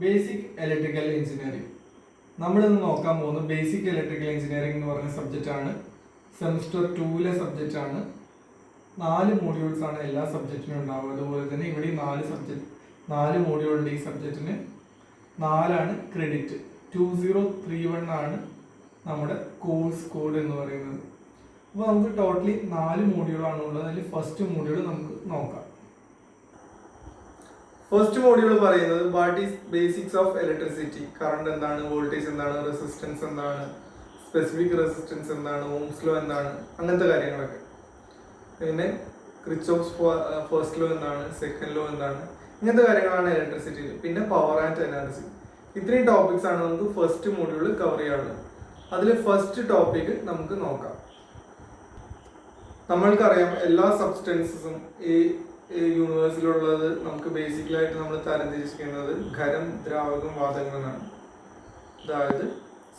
Basic electrical engineering. നമ്മളിന്ന് നോക്കാൻ പോകുന്നത് ബേസിക് ഇലക്ട്രിക്കൽ എഞ്ചിനീയറിംഗ് എന്ന് പറഞ്ഞ സബ്ജക്റ്റാണ്. സെമിസ്റ്റർ 2 സബ്ജക്റ്റാണ്. 4 മോഡ്യൂൾസ് ആണ് എല്ലാ സബ്ജക്റ്റിനും ഉണ്ടാവുക. അതുപോലെ തന്നെ ഇവിടെ 4 മോഡ്യൂളുണ്ട്. ഈ സബ്ജക്റ്റിന് 4 ക്രെഡിറ്റ്. 2031 ആണ് നമ്മുടെ കോഴ്സ് കോഡ് എന്ന് പറയുന്നത്. അപ്പോൾ നമുക്ക് ടോട്ടലി 4 മോഡ്യൂളാണ് ഉള്ളത്. അതിൽ ഫസ്റ്റ് മോഡ്യൂൾ നമുക്ക് നോക്കാം. ഫസ്റ്റ് മോഡ്യൂൾ പറയുന്നത് what is basics of electricity. Current എന്താണ്, വോൾട്ടേജ് എന്താണ്, റെസിസ്റ്റൻസ് എന്താണ്, സ്പെസിഫിക് റെസിസ്റ്റൻസ് എന്താണ്, ഓംസ് ലോ എന്താണ്, അങ്ങനത്തെ കാര്യങ്ങളൊക്കെ. പിന്നെ ക്രിച്ചോഫ്സ് ഫസ്റ്റ് ലോ എന്താണ്, സെക്കൻഡ് ലോ എന്താണ്, ഇങ്ങനത്തെ കാര്യങ്ങളാണ് ഇലക്ട്രിസിറ്റിയിൽ. പിന്നെ പവർ ആൻഡ് എനർജി. ഇത്രയും ടോപ്പിക്സ് ആണ് നമുക്ക് ഫസ്റ്റ് മോഡ്യൂളിൽ കവർ ചെയ്യാനുള്ളത്. അതിൽ ഫസ്റ്റ് ടോപ്പിക് നമുക്ക് നോക്കാം. നമ്മൾക്കറിയാം എല്ലാ സബ്സ്റ്റൻസസും ഈ യൂണിവേഴ്സിലുള്ളത് നമുക്ക് ബേസിക്കലായിട്ട് നമ്മൾ തരംതിരിച്ചിരിക്കുന്നത് ഖരം, ദ്രാവകം, വാതകം എന്നാണ്. അതായത്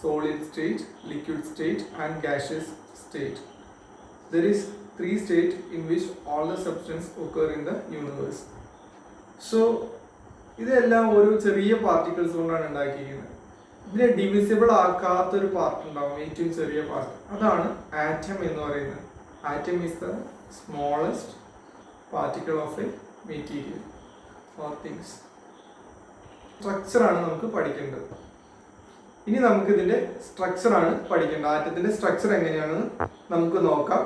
solid state, liquid state and gaseous state. There is 3 states in which all the substance occur in the universe. So ഇതെല്ലാം ഒരു ചെറിയ പാർട്ടിക്കിൾസ് കൊണ്ടാണ് ഉണ്ടാക്കിയിരിക്കുന്നത്. ഇതിനെ ഡിവിസിബിൾ ആക്കാത്തൊരു പാർട്ട് ഉണ്ടാവും, ഏറ്റവും ചെറിയ പാർട്ട്. അതാണ് ആറ്റം എന്ന് പറയുന്നത്. Atom is the smallest particle of a material or things. സ്ട്രക്ചറാണ് നമുക്ക് പഠിക്കേണ്ടത്. ഇനി നമുക്ക് ഇതിന്റെ സ്ട്രക്ചറാണ് പഠിക്കേണ്ടത്. ആറ്റത്തിന്റെ സ്ട്രക്ചർ എങ്ങനെയാണെന്ന് നമുക്ക് നോക്കാം.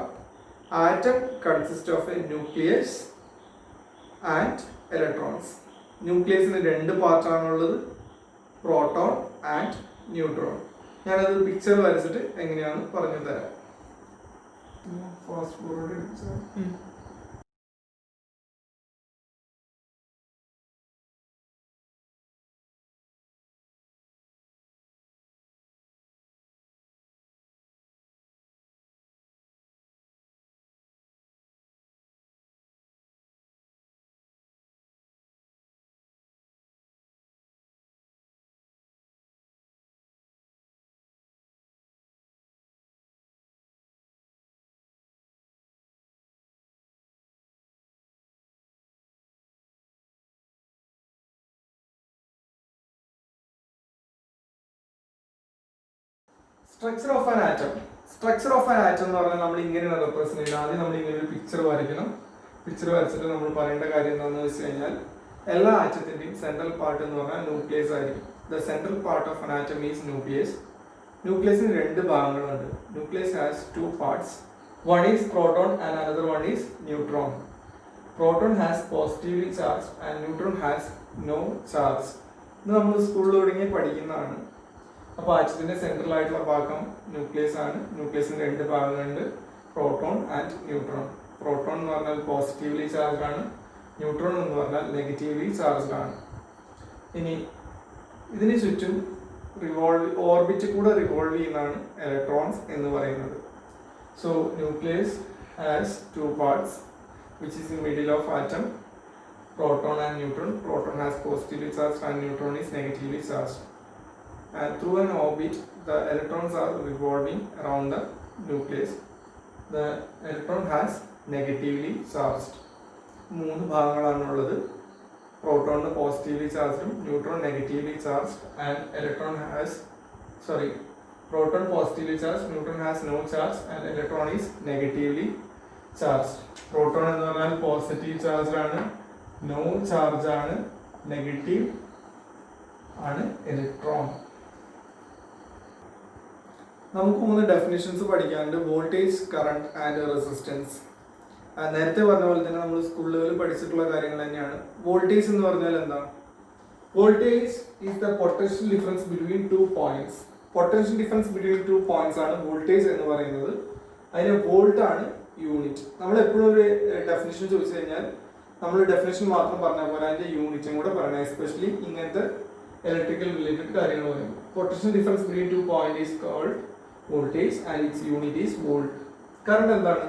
Atom consist of a nucleus and electrons. ന്യൂക്ലിയസിന് 2 പാർട്ടാണുള്ളത്, പ്രോട്ടോൺ ആൻഡ് ന്യൂട്രോൺ. ഞാനത് പിക്ചർ വരച്ചിട്ട് എങ്ങനെയാണെന്ന് പറഞ്ഞു തരാം. Fast forward structure of an atom. Structure of an atom എന്ന് പറഞ്ഞാൽ നമ്മൾ ഇങ്ങനെയാണ് റെപ്രസെന്റ് ചെയ്യുന്നത്. ആദ്യം നമ്മൾ ഇങ്ങനെ ഒരു പിക്ചർ വരയ്ക്കണം. പിക്ചർ വരച്ചിട്ട് നമ്മൾ പറയേണ്ട കാര്യം എന്താണെന്ന് വെച്ച് കഴിഞ്ഞാൽ എല്ലാ ആറ്റത്തിന്റെയും സെൻട്രൽ പാർട്ട് എന്ന് പറഞ്ഞാൽ ന്യൂക്ലിയസ് ആയിരിക്കും. The central part of an atom is nucleus. ന്യൂക്ലിയസിന് 2 ഭാഗങ്ങളുണ്ട്. Nucleus has 2 parts. One is proton and another one is neutron. Proton has positively charge and neutron has no charge. ഇത് നമ്മൾ സ്കൂളിൽ തുടങ്ങി പഠിക്കുന്നതാണ്. അപ്പോൾ ആറ്റത്തിന്റെ സെൻട്രൽ ആയിട്ടുള്ള ഭാഗം ന്യൂക്ലിയസ് ആണ്. ന്യൂക്ലിയസിന് 2 ഭാഗങ്ങളുണ്ട്, പ്രോട്ടോൺ ആൻഡ് ന്യൂട്രോൺ. പ്രോട്ടോൺ എന്ന് പറഞ്ഞാൽ പോസിറ്റീവ്ലി ചാർജ് ആണ്, ന്യൂട്രോൺ എന്ന് പറഞ്ഞാൽ നെഗറ്റീവ്ലി ചാർജ് ആണ്. ഇനി ഇതിന് ചുറ്റും ഓർബിറ്റ് കൂടെ റിവോൾവ് ചെയ്യുന്നതാണ് ഇലക്ട്രോൺസ് എന്ന് പറയുന്നത്. So nucleus has 2 parts which is in middle of atom, proton and neutron. Proton has positively charged and neutron is negatively charged. And through an orbit, the electrons are revolving around the nucleus. The electron has negatively charged. 3 ഭാഗങ്ങളാണുള്ളത്. Proton positively ചാർജ്ഡും neutron negatively charged and proton positively charge, neutron has no charge and electron is negatively charge. Proton എന്ന് പറഞ്ഞാൽ positive charge ആണ്, no charge ആണ്, negative ആണ് electron. നമുക്ക് 3 definitions പഠിക്കാനുണ്ട്. Voltage, current and resistance. നേരത്തെ പറഞ്ഞ പോലെ തന്നെ നമ്മൾ സ്കൂളുകളിൽ പഠിച്ചിട്ടുള്ള കാര്യങ്ങൾ തന്നെയാണ്. വോൾട്ടേജ് എന്ന് പറഞ്ഞാൽ എന്താ? Voltage is the potential difference between 2 points. Potential difference between 2 points ആണ് വോൾട്ടേജ് എന്ന് പറയുന്നത്. അതിന് വോൾട്ട് ആണ് യൂണിറ്റ്. നമ്മൾ എപ്പോഴും ഒരു ഡെഫിനിഷൻ ചോദിച്ചു കഴിഞ്ഞാൽ നമ്മൾ ഡെഫിനിഷൻ മാത്രം പറഞ്ഞാൽ പോലെ അതിന്റെ യൂണിറ്റും കൂടെ പറയണം. എസ്പെഷ്യലി ഇങ്ങനത്തെ ഇലക്ട്രിക്കൽ റിലേറ്റഡ് കാര്യങ്ങൾ പറയുമ്പോൾ potential difference between 2 point is called voltage and its unit is volt. Current എന്താണ്?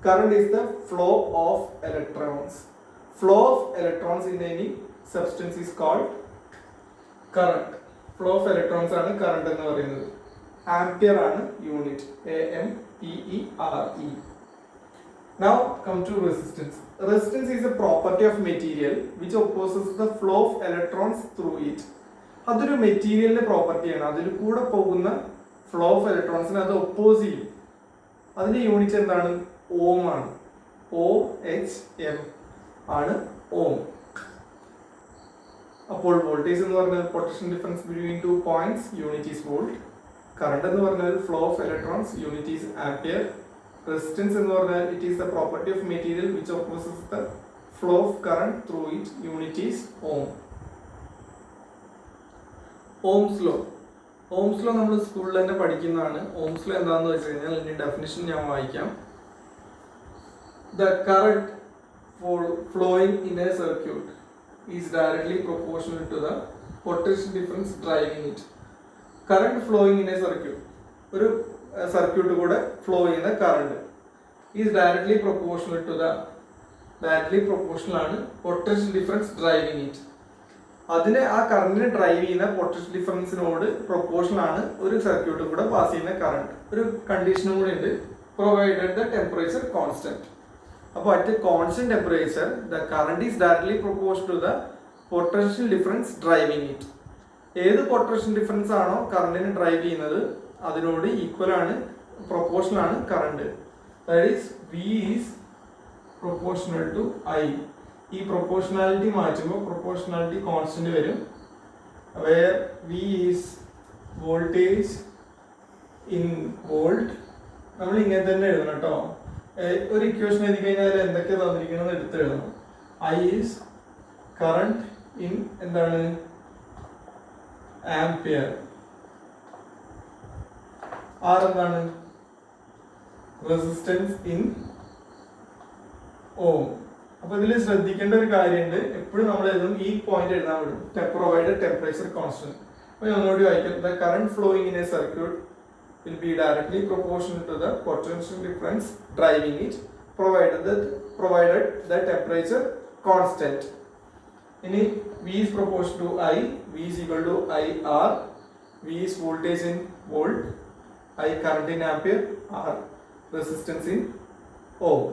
Current is the flow of electrons. Flow of electrons in any substance is called current. Flow of electrons ആണ് current എന്ന് പറയുന്നത്. Ampere ആണ് unit, AMPERE. Now come to resistance. Resistance is a property of material which opposes the flow of electrons through it. അതൊരു മെറ്റീരിയലിന്റെ പ്രോപ്പർട്ടിയാണ്. അതിൽ കൂടെ പോകുന്ന ഫ്ലോ ഓഫ് ഇലക്ട്രോൺസിനെ അത് ഒപ്പോസ് ചെയ്യും. അതിന്റെ യൂണിറ്റ് എന്താണ്? ഓം ആണ്. OHM ആണ് ഓം. അപ്പോൾ വോൾട്ടേജ് എന്ന് പറഞ്ഞാൽ potential difference between 2 points, unit is volt. Current എന്ന് പറഞ്ഞാൽ flow of electrons, unit is ampere. Resistance എന്ന് പറഞ്ഞാൽ it is the property of material which opposes the flow of current through it, unit is ohm. Ohm's law. Ohm's law നമ്മൾ സ്കൂളിൽ തന്നെ പഠിക്കുന്നതാണ്. Ohm's law എന്താണെന്ന് വെച്ച് കഴിഞ്ഞാൽ ഇതിന്റെ ഡെഫിനിഷൻ ഞാൻ വായിക്കാം. The current flowing in a circuit is directly proportional to the potential difference driving it. Current flowing in a circuit, ഒരു സർക്യൂട്ട് കൂടെ ഫ്ലോ ചെയ്യുന്ന കറണ്ട് ഈസ് ഡയറക്ട്ലി പ്രൊപ്പോർഷണൽ ആണ് പൊട്ടൻഷ്യൽ ഡിഫറൻസ് ഡ്രൈവിംഗ് ഇറ്റ്. അതിനെ ആ കറണ്ടിനെ drive ചെയ്യുന്ന potential ഡിഫറൻസിനോട് proportional ആണ് ഒരു circuit കൂടെ പാസ് ചെയ്യുന്ന കറണ്ട്. ഒരു കണ്ടീഷനും കൂടെ ഉണ്ട്, പ്രൊവൈഡഡ് ദ ടെമ്പറേച്ചർ കോൺസ്റ്റന്റ്. അപ്പോൾ at constant temperature the current is directly proportional to the potential difference driving it. ഏത് പൊട്ടൻഷ്യൽ ഡിഫറൻസ് ആണോ കറണ്ടിനെ ഡ്രൈവ് ചെയ്യുന്നത് അതിനോട് ഈക്വൽ ആണ്, പ്രൊപ്പോർഷണൽ ആണ് current. That is V is proportional to I. ഈ proportionality മാറ്റുമ്പോൾ പ്രൊപ്പോർഷണാലിറ്റി കോൺസ്റ്റന്റ് വരും. Where V is voltage in volt. നമ്മൾ ഇങ്ങനെ തന്നെ എഴുതണം കേട്ടോ. ഒരു ഇക്വേഷൻ എഴുതി കഴിഞ്ഞാൽ എന്തൊക്കെ തന്നിരിക്കണമെന്ന് എടുത്ത് എഴുതണം. I ഈസ് കറണ്ട് ഇൻ എന്താണ് ആംപിയർ. R എന്താണ് റെസിസ്റ്റൻസ് ഇൻ ഓം. അപ്പൊ ഇതിൽ ശ്രദ്ധിക്കേണ്ട ഒരു കാര്യമുണ്ട്, എപ്പോഴും നമ്മൾ എഴുതും ഈ പോയിന്റ് എഴുതാൻ വിടും, പ്രൊവൈഡഡ് ടെമ്പറേച്ചർ കോൺസ്റ്റന്റ്. അപ്പൊ ഞാൻ ഒന്നുകൂടി വായിക്കാം. The current flowing in A circuit will be directly proportional to the potential difference driving it, provided the temperature constant. In V is proportional to I, V is equal to IR. V is voltage in volt, I current in ampere, R resistance in ohm.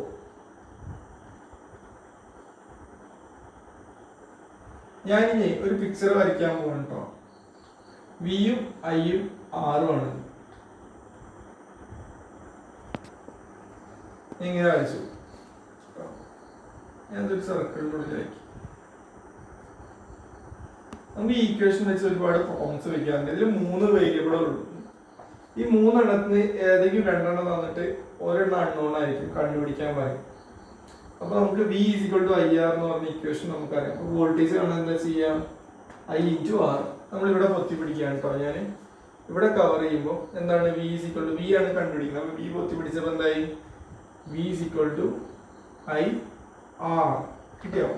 ഞാൻ ഇനി ഒരു picture വരയ്ക്കാൻ പോകുന്നു കേട്ടോ. വിയും ഐയും ആറും ആണ്. ഇങ്ങനെ വരച്ചു. ഞാനൊരു സർക്കിളിനുള്ളിലാക്കി. നമുക്ക് ഈ ഇക്വേഷൻ വെച്ച് ഒരുപാട് പ്രോബ്ലംസ് വെക്കാറുണ്ട്. ഇതിൽ 3 വേരിയബിളേ ഉള്ളൂ. ഈ 3 എണ്ണത്തിന് ഏതെങ്കിലും 2 എണ്ണം തന്നിട്ട് ഒരെണ്ണം അൺനോൺ ആയിരിക്കും, കണ്ടുപിടിക്കാൻ പറയും. അപ്പൊ നമുക്ക് V is equal to IR എന്ന് പറഞ്ഞ ഇക്വേഷൻ നമുക്കറിയാം. അപ്പൊ വോൾട്ടേജ് കാണാൻ എന്താ ചെയ്യാം? I into R. നമ്മൾ ഇവിടെ പൊത്തി പിടിക്കുകയാണ് കേട്ടോ. ഞാൻ ഇവിടെ കവർ ചെയ്യുമ്പോൾ എന്താണ് V is equal to V ആണ് കണ്ടുപിടിക്കുന്നത്. അപ്പൊ V പൊത്തി പിടിച്ചപ്പോൾ എന്തായി? V is equal to IR. കിട്ടിയോ?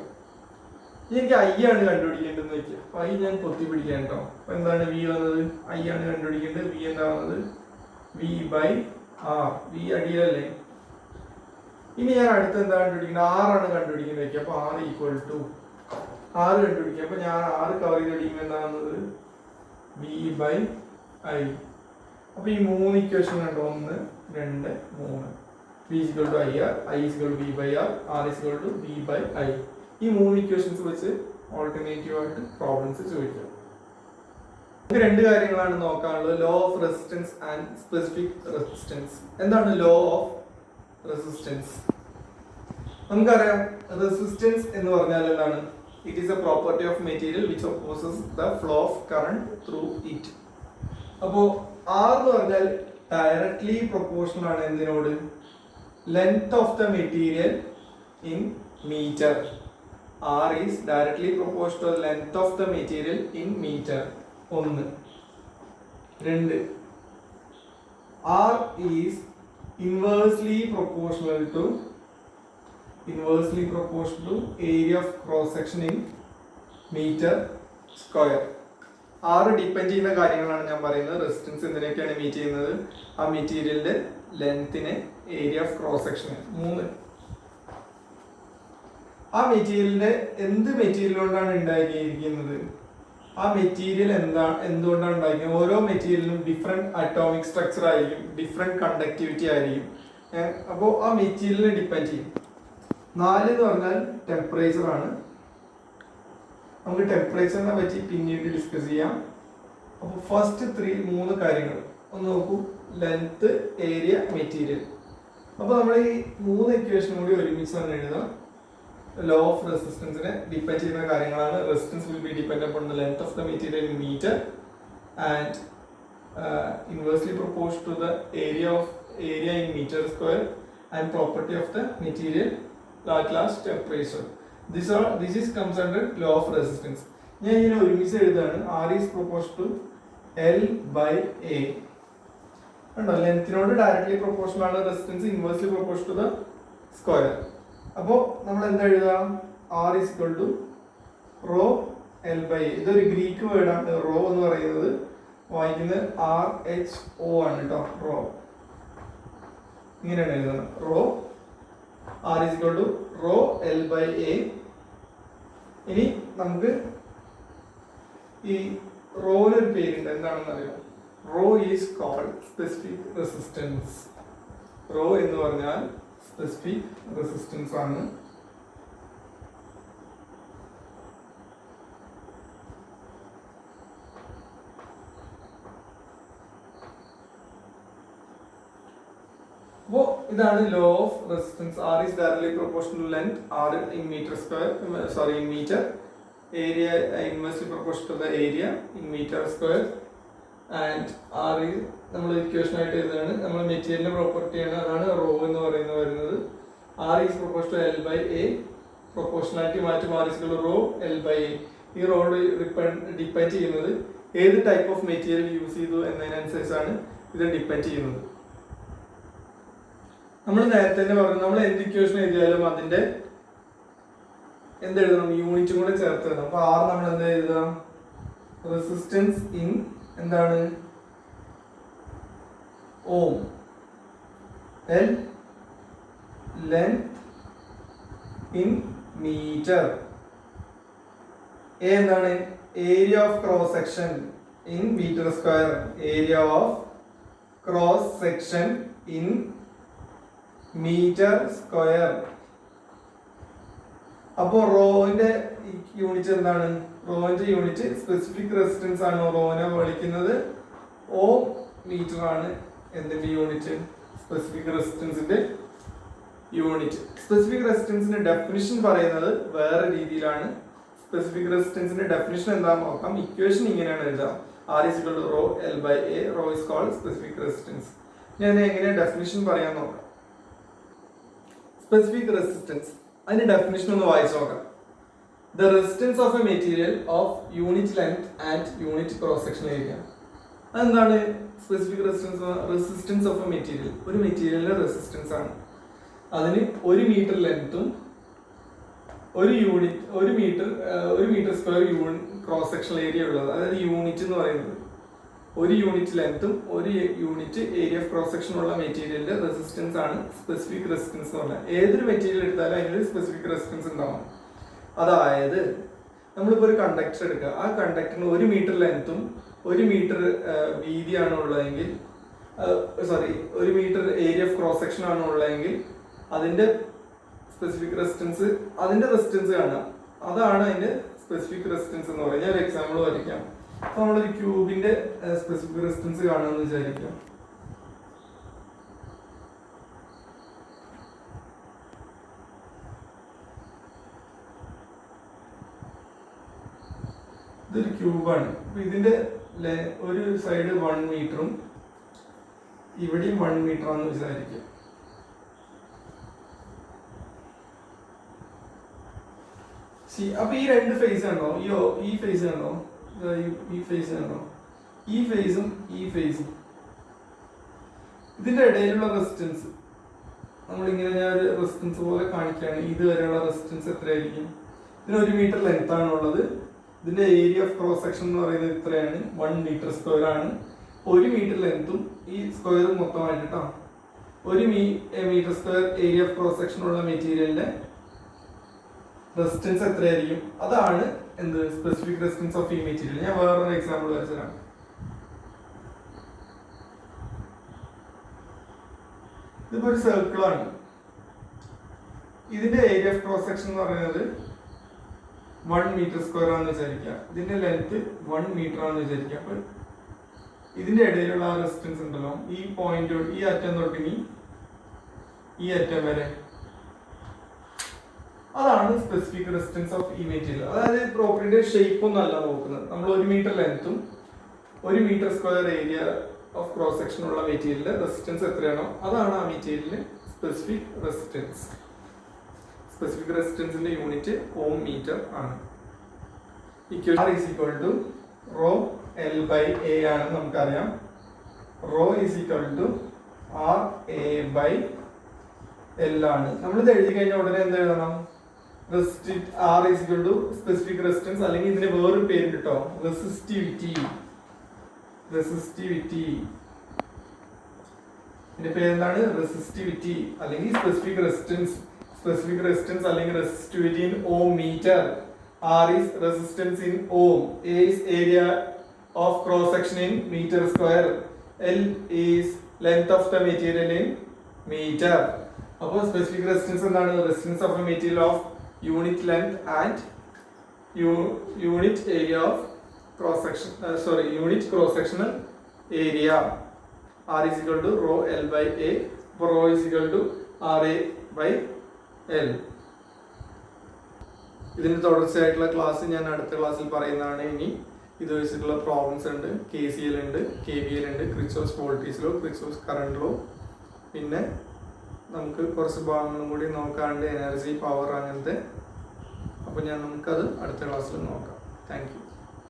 എനിക്ക് I ആണ് കണ്ടുപിടിക്കേണ്ടതെന്ന് വെക്കുക. അപ്പൊ I ഞാൻ പൊത്തി പിടിക്കാൻ കേട്ടോ. അപ്പൊ എന്താണ് V വന്നത്? I ആണ് കണ്ടുപിടിക്കേണ്ടത്. V എന്താ വന്നത്? V by R. V അടിയിലല്ലേ? ഇനി ഞാൻ അടുത്ത് എന്താ കണ്ടുപിടിക്കുന്നത്? R ആണ് കണ്ടുപിടിക്കുന്നത് വെക്കുക. അപ്പൊ R ഈക്വൽ ടു R കണ്ടുപിടിക്കുക. അപ്പൊ ഞാൻ R കവർ ചെയ്ത് പിടിക്കുമ്പോൾ എന്താ വന്നത്? V by I. അപ്പൊ ഈ 3 ഇക്വേഷൻ കണ്ടോ? 1, 2, 3. V is equal to IR, I is equal to V by R, R is equal to V by I. ഈ 3 ഇക്വേഷൻസ് വെച്ച് ഓൾട്ടർനേറ്റീവ് ആയിട്ട് പ്രോബ്ലംസ് ചോദിക്കാം. നമുക്ക് 2 കാര്യങ്ങളാണ് നോക്കാനുള്ളത്. Law of resistance and specific resistance. എന്താണ് ലോ ഓഫ് റെസിസ്റ്റൻസ്? നമുക്കറിയാം resistance എന്ന് പറഞ്ഞാൽ എന്താണ്? It is a property of material which opposes the flow of current through it. അപ്പോൾ R എന്ന് പറഞ്ഞാൽ ഡയറക്ട്ലി പ്രൊപ്പോർഷണൽ ആണ് എന്തിനോട്? Length of the material in metre. R is directly proportional to the length of the material in meter. 1. 2. R is inversely proportional to area of cross section in meter square. R depend ചെയ്യുന്ന കാര്യങ്ങളാണ് ഞാൻ പറയുന്നത്. Resistance എന്തിനൊക്കെയാണ് meet ചെയ്യുന്നത്? ആ മെറ്റീരിയലിന്റെ ലെങ്തിനെ, area of cross സെക്ഷന്. 3. ആ മെറ്റീരിയലിന്റെ എന്ത് മെറ്റീരിയൽ കൊണ്ടാണ് ഉണ്ടാക്കിയിരിക്കുന്നത്? ആ മെറ്റീരിയൽ എന്തുകൊണ്ടാണ് ഉണ്ടാക്കിയത്? ഓരോ മെറ്റീരിയലിനും ഡിഫറെന്റ് അറ്റോമിക് സ്ട്രക്ചർ ആയിരിക്കും, ഡിഫറെന്റ് കണ്ടക്ടിവിറ്റി ആയിരിക്കും. അപ്പോൾ ആ മെറ്റീരിയലിനെ ഡിപ്പെൻഡ് ചെയ്യും. 4 എന്ന് പറഞ്ഞാൽ ടെമ്പറേച്ചർ ആണ്. നമുക്ക് ടെമ്പറേച്ചറിനെ പറ്റി പിന്നീട് ഡിസ്കസ് ചെയ്യാം. അപ്പോൾ ഫസ്റ്റ് മൂന്ന് കാര്യങ്ങൾ ഒന്ന് നോക്കൂ. Length, area, material. അപ്പോൾ നമ്മൾ ഈ മൂന്ന് ഇക്വേഷനും കൂടി ഒരുമിച്ച് തന്നെ എഴുതാം. ലോ ഓഫ് റെസിസ്റ്റൻസിനെ ഡിപ്പെൻഡ് ചെയ്യുന്ന കാര്യങ്ങളാണ്. Resistance will be depend upon the length of the material in metre and inversely proportion to the area in meter square and property of the material at last temperature. This is comes under law of resistance. ഞാൻ ഇങ്ങനെ ഒരുമിച്ച് എഴുതാണ്. R is proportional to L by A. കണ്ടോ, ലെങ്ത്തിനോട് directly proportional ആണ് resistance, inversely proportional to the square. അപ്പോൾ നമ്മൾ എന്താ എഴുതാം? R is equal to rho L by A. ഇതൊരു ഗ്രീക്ക് വേർഡാണ്. റോ എന്ന് പറയുന്നത് വായിക്കുന്നത് RHO ആണ് കേട്ടോ. റോ ഇങ്ങനെയാണ് എഴുതുന്നത്. Rho R is equal to rho L by A. ഇനി നമുക്ക് ഈ റോന് ഒരു പേരുണ്ട്, എന്താണെന്ന് അറിയാം? Rho is called specific resistance. Rho എന്ന് പറഞ്ഞാൽ സ്പെസിഫിക് റെസിസ്റ്റൻസ് ആണ്. അപ്പോൾ ഇതാണ് law of resistance. R is directly proportional to length, R in meter square, in meter. Area inversely proportional to the area in meter square. And R is നമ്മൾ equation ആയിട്ട് എഴുതുകയാണ്. നമ്മൾ മെറ്റീരിയലിന്റെ പ്രോപ്പർട്ടിയാണ്, അതാണ് റോ എന്ന് വരുന്നത്. R is proportional to L by A. Proportionality മാറ്റും. R is equal to rho L by A. ഈ റോഡ് ഡിപ്പെൻഡ് ചെയ്യുന്നത് ഏത് ടൈപ്പ് ഓഫ് മെറ്റീരിയൽ യൂസ് ചെയ്തു എന്നതിനനുസരിച്ചാണ് ഇത് ഡിപ്പെൻഡ് ചെയ്യുന്നത്. നമ്മൾ നേരത്തെ തന്നെ പറഞ്ഞു, നമ്മൾ എന്ത് ഇക്വേഷൻ എഴുതിയാലും അതിന്റെ എന്തെഴുതണം? യൂണിറ്റും കൂടെ ചേർത്ത് എഴുതണം. അപ്പൊ R നമ്മൾ എന്താ എഴുതാം? റെസിസ്റ്റൻസ് ഇൻ എന്താണ്? Ohm. L length in metre. A എന്താണ്? Area of cross section in metre square. Area of cross section in metre square. അപ്പോൾ റോന്റെ യൂണിറ്റ് എന്താണ്? റോന്റെ യൂണിറ്റ് സ്പെസിഫിക് റെസിസ്റ്റൻസ് ആണ്. റോനെ വിളിക്കുന്നത് ഓം മീറ്റർ ആണ്. എന്തിന്റെ യൂണിറ്റ്? സ്പെസിഫിക് റെസിസ്റ്റൻസിന്റെ യൂണിറ്റ്. സ്പെസിഫിക് റെസിസ്റ്റൻസിന്റെ ഡെഫിനിഷൻ പറയുന്നത് വേറെ രീതിയിലാണ്. സ്പെസിഫിക് റെസിസ്റ്റൻസിന്റെ ഡെഫിനിഷൻ എന്താണെന്ന് നോക്കാം. ഇക്വേഷൻ ഇങ്ങനെയാണ് എഴുതാം. R is equal to rho L by A. Rho is called specific resistance. ഞാൻ എങ്ങനെ ഡെഫിനിഷൻ പറയാൻ നോക്കാം. സ്പെസിഫിക് റെസിസ്റ്റൻസ്, അതിന്റെ ഡെഫിനിഷൻ ഒന്ന് വായിച്ചു നോക്കാം. The resistance of a material of unit length and unit cross section area. അതെന്താണ് specific resistance? Resistance of a material, ഒരു മെറ്റീരിയലിന്റെ റെസിസ്റ്റൻസ് ആണ്. അതിന് 1 മീറ്റർ ലെങ്ത്തും ഒരു metre square cross section area ഉള്ളത്, അതായത് യൂണിറ്റ് എന്ന് പറയുന്നത്. ഒരു യൂണിറ്റ് ലെങ്ത്തും ഒരു unit area of cross section ഉള്ള മെറ്റീരിയലിന്റെ റെസിസ്റ്റൻസ് ആണ് സ്പെസിഫിക് റെസിസ്റ്റൻസ് എന്ന് പറഞ്ഞാൽ. ഏതൊരു മെറ്റീരിയൽ എടുത്താലും അതിനൊരു സ്പെസിഫിക് റെസിസ്റ്റൻസ് ഉണ്ടാവും. അതായത് നമ്മളിപ്പോൾ ഒരു കണ്ടക്ടർ എടുക്കുക. ആ കണ്ടക്ടറിന് 1 മീറ്റർ ലെങ്ത്തും 1 മീറ്റർ വീതിയാണ് ഉള്ളതെങ്കിൽ, 1 metre area of cross section ആണ് ഉള്ളതെങ്കിൽ അതിന്റെ സ്പെസിഫിക് റെസിസ്റ്റൻസ്, അതിന്റെ റെസിസ്റ്റൻസ് കാണുക. അതാണ് അതിന്റെ സ്പെസിഫിക് റെസിസ്റ്റൻസ് എന്ന് പറയുന്നത്. ഞാൻ ഒരു എക്സാമ്പിൾ വരയ്ക്കാം. അപ്പൊ നമ്മളൊരു ക്യൂബിന്റെ സ്പെസിഫിക് റെസിസ്റ്റൻസ് കാണുമെന്ന് വിചാരിക്കാം. ഇതൊരു ക്യൂബാണ്. അപ്പൊ ഇതിന്റെ ഒരു സൈഡ് 1 മീറ്ററും ഇവിടെയും 1 മീറ്റർ ആണെന്ന് വിചാരിക്കാം. അപ്പൊ ഈ രണ്ട് ഫേസ് കണ്ടോ? ഈ ഫേസ് കണ്ടോ? ഈ ഫേസ് കണ്ടോ? ഈ ഫേസും ഈ ഫേസും, ഇതിന്റെ ഇടയിലുള്ള റെസിസ്റ്റൻസ് നമ്മളിങ്ങനെ ഞാൻ ഒരു റെസിസ്റ്റൻസ് പോലെ കാണിക്കുകയാണ്. ഇതുവരെയുള്ള റെസിസ്റ്റൻസ് എത്രയായിരിക്കും? ഇതിന് 1 മീറ്റർ ലെങ്ത് ആണ് ഉള്ളത്. ഇതിന്റെ ഏരിയ ഓഫ് ക്രോസ് സെക്ഷൻ എന്ന് പറയുന്നത് ഇത്രയാണ്, 1 മീറ്റർ സ്ക്വയർ ആണ്. 1 മീറ്റർ ലെങ്ത്തും ഈ സ്ക്വയറും മൊത്തമായിട്ട് കേട്ടോ 1 metre square area of cross section ഉള്ള മെറ്റീരിയലിന്റെ റെസിസ്റ്റൻസ് എത്രയായിരിക്കും? അതാണ് എന്ത്? സ്പെസിഫിക് റെസിസ്റ്റൻസ് ഓഫ് ഈ മെറ്റീരിയൽ. ഞാൻ വേറൊരു എക്സാമ്പിൾ വെച്ചുതരാം. ഇതിപ്പോ ഒരു സർക്കിളാണ്. ഇതിന്റെ ഏരിയ ഓഫ് ക്രോസ് സെക്ഷൻ എന്ന് പറയുന്നത് 1 മീറ്റർ സ്ക്വയർ ആണെന്ന് വിചാരിക്കുക. ഇതിന്റെ ലെങ്ത് 1 മീറ്റർ ആണെന്ന് വിചാരിക്കുക. അപ്പൊ ഇതിന്റെ ഇടയിലുള്ള ആ റെസിസ്റ്റൻസ് ഉണ്ടല്ലോ, ഈ പോയിന്റ് ഈ അറ്റം തൊട്ടിനി ഈ അറ്റം വരെ, അതാണ് സ്പെസിഫിക് റെസിസ്റ്റൻസ് ഓഫ് ഈ മെറ്റീരിയൽ. അതായത് പ്രോപ്പർട്ടിയുടെ ഷേപ്പ് ഒന്നും അല്ല നോക്കുന്നത്. നമ്മൾ 1 മീറ്റർ ലെങ്ത്തും 1 metre square area of cross section ഉള്ള മെറ്റീരിയലിന്റെ റെസിസ്റ്റൻസ് എത്രയാണോ അതാണ് ആ മെറ്റീരിയലിന് സ്പെസിഫിക് റെസിസ്റ്റൻസ്. സ്പെസിഫിക് റെസിസ്റ്റൻസിന്റെ യൂണിറ്റ് ഓം മീറ്റർ ആണ്. Equation R is equal to rho L by A ആണ് നമുക്കറിയാം. rho is equal to R A by L ആണ്. നമ്മളിത് എഴുതി കഴിഞ്ഞാൽ ഉടനെ എന്ത് എഴുതണം? R is equal to specific resistance, അല്ലെങ്കിൽ ഇതിന് വേറൊരു പേര് കിട്ടോ, റെസിസ്റ്റിവിറ്റി. ഇതിന്റെ പേരെന്താണ്? റെസിസ്റ്റിവിറ്റി അല്ലെങ്കിൽ സ്പെസിഫിക് റെസിസ്റ്റൻസ്. സ്പെസിഫിക് റെസിസ്റ്റൻസ് അല്ലെങ്കിൽ resistivity in ohm metre. R is resistance in ohm. A is area of cross section in meter square. L is length of the material in meter. അപ്പോൾ specific resistance എന്താണ്? Resistance of a material of unit length and unit area of cross section, unit cross sectional area. R is equal to rho L by A. Rho is equal to RA by L. ഇതിന്റെ തുടർച്ചയായിട്ടുള്ള class ഞാൻ അടുത്ത ക്ലാസ്സിൽ പറയുന്നതാണ്. ഇനി ഇത് വെച്ചിട്ടുള്ള problems ഉണ്ട്, KCL ഉണ്ട്, KVL ഉണ്ട്, ക്രിച്ചോസ് വോൾട്ടേജ് ലോ, ക്രിച്ചോസ് കറണ്ട് ലോ, പിന്നെ നമുക്ക് കുറച്ച് ഭാഗങ്ങളും കൂടി നോക്കാണ്ട് എനർജി, പവർ, അങ്ങനത്തെ. അപ്പോൾ നമുക്കത് അടുത്ത ക്ലാസ്സിൽ നോക്കാം. Thank you.